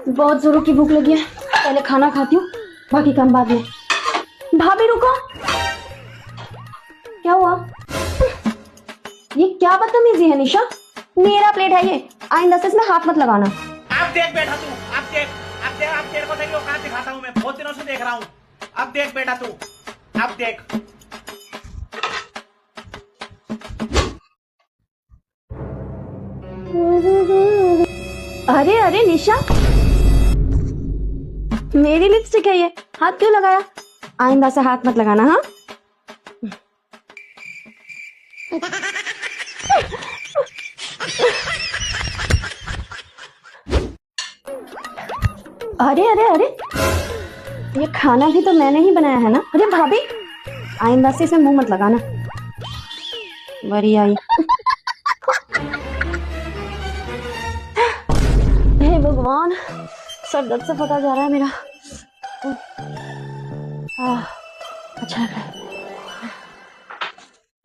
बहुत जोरों की भूख लगी है, पहले खाना खाती हूँ, बाकी काम बाद में। भाभी रुको, क्या हुआ? ये क्या बदतमीजी है निशा? मेरा प्लेट है ये, आइंदा से इसमें हाथ मत लगाना। अब देख बेटा तू, अब देख, अब तेरे को तेरी औकात दिखाता हूँ मैं, बहुत दिनों से देख रहा हूँ। अब देख बेटा तू, अब देख। अरे अरे निशा, मेरी लिपस्टिक है ये, हाथ क्यों लगाया? आइंदा से हाथ मत लगाना। हाँ, अरे अरे अरे, ये खाना भी तो मैंने ही बनाया है ना। अरे भाभी, आइंदा से इसे मुंह मत लगाना। बड़ी आई। हे भगवान, सर दर्द से फटा जा रहा है मेरा। अच्छा लग रहा है।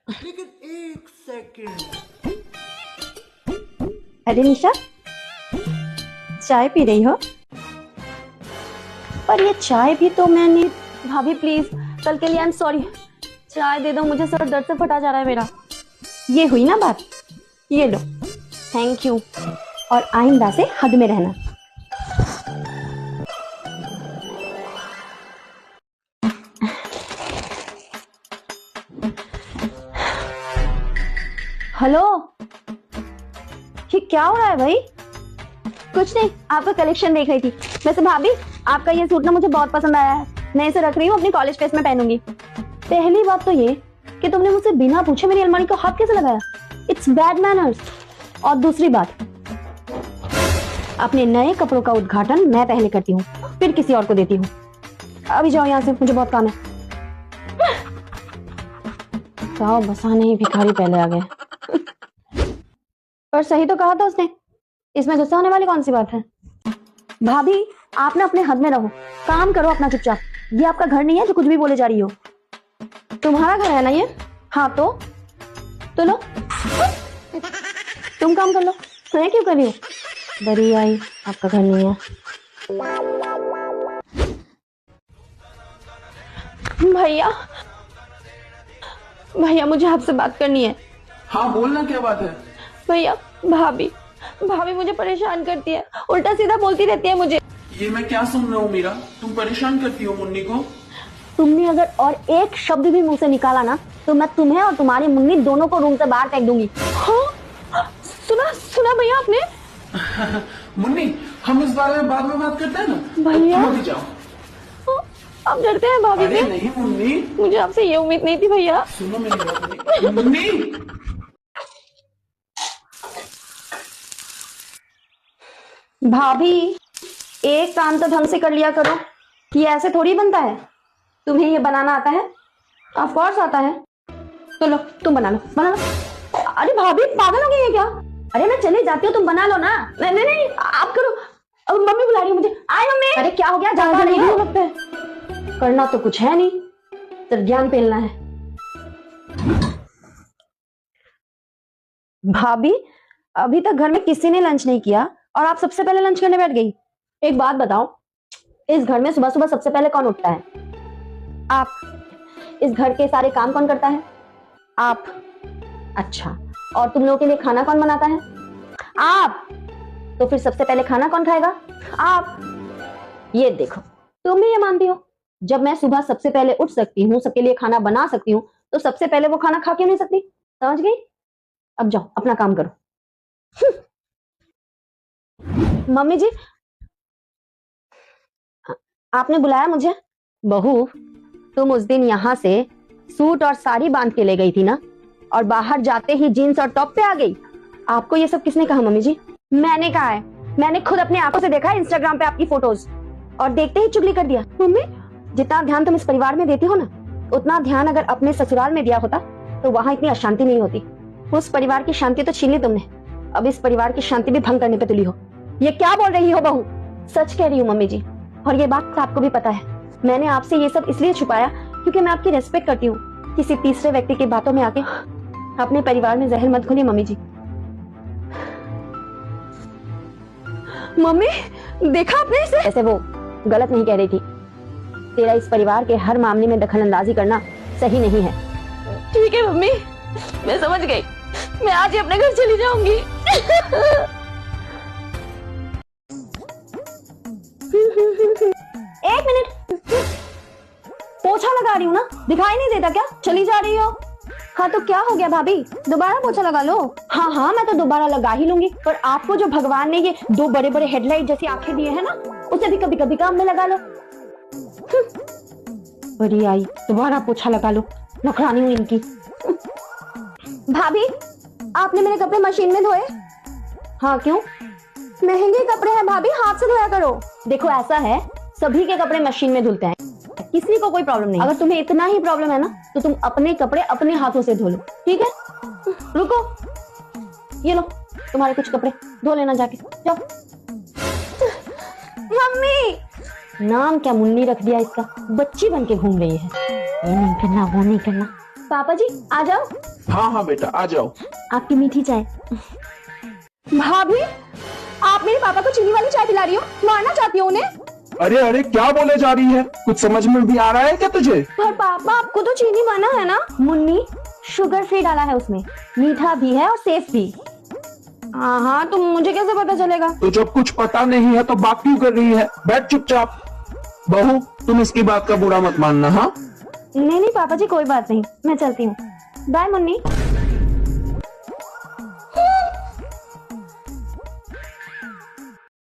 लेकिन एक सेकंड। अरे निशा, चाय पी रही हो? पर ये चाय भी तो मैंने। भाभी प्लीज, कल के लिए आई एम सॉरी, चाय दे दो मुझे, सर दर्द से फटा जा रहा है मेरा। ये हुई ना बात, ये लो, थैंक यू। और आइंदा से हद में रहना। हेलो, ये क्या हो रहा है भाई? कुछ नहीं, आपका कलेक्शन देख रही थी। वैसे भाभी, आपका ये सूट ना मुझे बहुत पसंद आया है, मैं इसे रख रही हूँ, अपनी कॉलेज फेस्ट में पहनूंगी। पहली बात तो ये कि तुमने मुझसे बिना पूछे मेरी अलमारी को हाथ कैसे लगाया? It's bad manners. और दूसरी बात, अपने नए कपड़ों का उद्घाटन मैं पहले करती हूँ, फिर किसी और को देती हूँ। अभी जाओ यहाँ से, मुझे बहुत काम है। साव बसाने ही भिखारी पहले आ गए। पर सही तो कहा था उसने, इसमें गुस्सा होने वाली कौन सी बात है? भाभी, आप ना अपने हद में रहो, काम करो अपना चुपचाप। ये आपका घर नहीं है जो कुछ भी बोले जा रही हो। तुम्हारा घर है ना ये? हाँ तो लो, तुम काम कर लो, मैं क्यों कर रही हूँ? बड़ी आई, आपका घर नहीं है। भैया, भैया मुझे आपसे बात करनी है। हाँ बोलना, क्या बात है? भैया, भाभी मुझे परेशान करती है, उल्टा सीधा बोलती रहती है मुझे। ये मैं क्या सुन रहा हूँ मीरा? तुम परेशान करती हो मुन्नी को? तुमने अगर और एक शब्द भी मुंह से निकाला ना, तो मैं तुम्हें और तुम्हारी मुन्नी दोनों को रूम से बाहर फेंक दूंगी। हाँ? सुना भैया आपने? मुन्नी, हम इस बारे में बाद में बात करते हैं ना। भैया तुम अभी जाओ। आप डरते हैं भाभी अरे से? नहीं मुन्नी, मुझे आपसे ये उम्मीद नहीं थी भैया। सुनो मेरी बात। मुन्नी, भाभी, एक काम तो ढंग से कर लिया करो, ये ऐसे थोड़ी बनता है। तुम्हें ये बनाना आता है? ऑफ कोर्स आता है। तो लो, तुम बना लो। अरे भाभी, पागल हो गई है क्या? अरे मैं चली जाती हूँ, तुम बना लो ना। नहीं, आप करो। अब मम्मी बुला रही है मुझे। आए मम्मी। अरे क्या हो गया, ज्यादा नहीं हो लगता है। करना तो कुछ है नहीं, सिर्फ ज्ञान पेलना है। भाभी, अभी तक घर में किसी ने लंच नहीं किया और आप सबसे पहले लंच करने बैठ गई। एक बात बताओ, इस घर में सुबह सुबह सबसे पहले कौन उठता है? आप। इस घर के सारे काम कौन करता है? आप। अच्छा, और तुम लोगों के लिए खाना कौन बनाता है? आप। तो फिर सबसे पहले खाना कौन खाएगा? आप। ये देखो, तुम भी ये मानती हो, जब मैं सुबह सबसे पहले उठ सकती हूँ, सबके लिए खाना बना सकती हूँ, तो सबसे पहले वो खाना खा क्यों नहीं सकती? समझ गई? अब जाओ अपना काम करो। मम्मी जी, आपने बुलाया मुझे? बहू, तुम उस दिन यहाँ से सूट और साड़ी बांध के ले गई थी ना, और बाहर जाते ही जीन्स और टॉप पे आ गई। आपको ये सब किसने कहा मम्मी जी? मैंने कहा है, मैंने खुद अपनी आंखों से देखा है इंस्टाग्राम पे आपकी फोटोज, और देखते ही चुगली कर दिया। मम्मी, जितना ध्यान तुम इस परिवार में देती हो ना, उतना ध्यान अगर अपने ससुराल में दिया होता तो वहां इतनी अशांति नहीं होती। उस परिवार की शांति तो छीन ली तुमने, अब इस परिवार की शांति भी भंग करने पे तुली हो। ये क्या बोल रही हो बहू? सच कह रही हूँ मम्मी जी, और ये बात आपको भी पता है। मैंने आपसे ये सब इसलिए छुपाया क्योंकि मैं आपकी रेस्पेक्ट करती हूँ। किसी तीसरे व्यक्ति की बातों में आके अपने परिवार में जहर मत घोलिए मम्मी जी। मम्मी, देखा आपने इसे? ऐसे वो गलत नहीं कह रही थी। तेरा इस परिवार के हर मामले में दखल अंदाजी करना सही नहीं है। ठीक है मम्मी, मैं समझ गई। मैं आज ही अपने घर चली जाऊंगी। एक मिनट, पोछा लगा रही हूँ ना, दिखाई नहीं देता क्या? चली जा रही हो? हाँ तो क्या हो गया भाभी, दोबारा पोछा लगा लो। हाँ हाँ मैं तो दोबारा लगा ही लूंगी, पर आपको जो भगवान ने ये दो बड़े बड़े हेडलाइट जैसी आंखें दिए हैं ना, उसे भी कभी कभी काम में लगा लो। बड़ी आई, दोबारा पोछा लगा लो, नखरानी हुई इनकी। भाभी आपने मेरे कपड़े मशीन में धोए? हाँ क्यों? महंगे कपड़े हैं भाभी, हाथ से धोया करो। देखो ऐसा है, सभी के कपड़े मशीन में धुलते हैं, किसी को कोई प्रॉब्लम नहीं। अगर तुम्हें इतना ही प्रॉब्लम है ना, तो तुम अपने कपड़े अपने हाथों से धो लो, ठीक है? रुको, ये लो तुम्हारे कुछ कपड़े, धो लेना जाके, जाओ। मम्मी, नाम क्या मुन्नी रख दिया इसका, बच्ची बन के घूम रही है, ये नहीं करना वो नहीं करना। पापा जी आ जाओ। हाँ हाँ बेटा आ जाओ। आपकी मीठी चाय। भाभी आप मेरे पापा को चीनी वाली चाय पिला रही हो, मारना चाहती हो उन्हें? अरे अरे क्या बोले जा रही है, कुछ समझ में भी आ रहा है क्या तुझे? पर पापा आपको तो चीनी मना है ना। मुन्नी शुगर फ्री डाला है उसमें, मीठा भी है और सेफ भी। हाँ हाँ तो मुझे कैसे पता चलेगा? तो जब कुछ पता नहीं है तो बात क्यों कर रही है? बैठ चुपचाप। बहू तुम इसकी बात का बुरा मत मानना। हाँ नहीं नहीं पापा जी कोई बात नहीं, मैं चलती हूँ। बाय मुन्नी।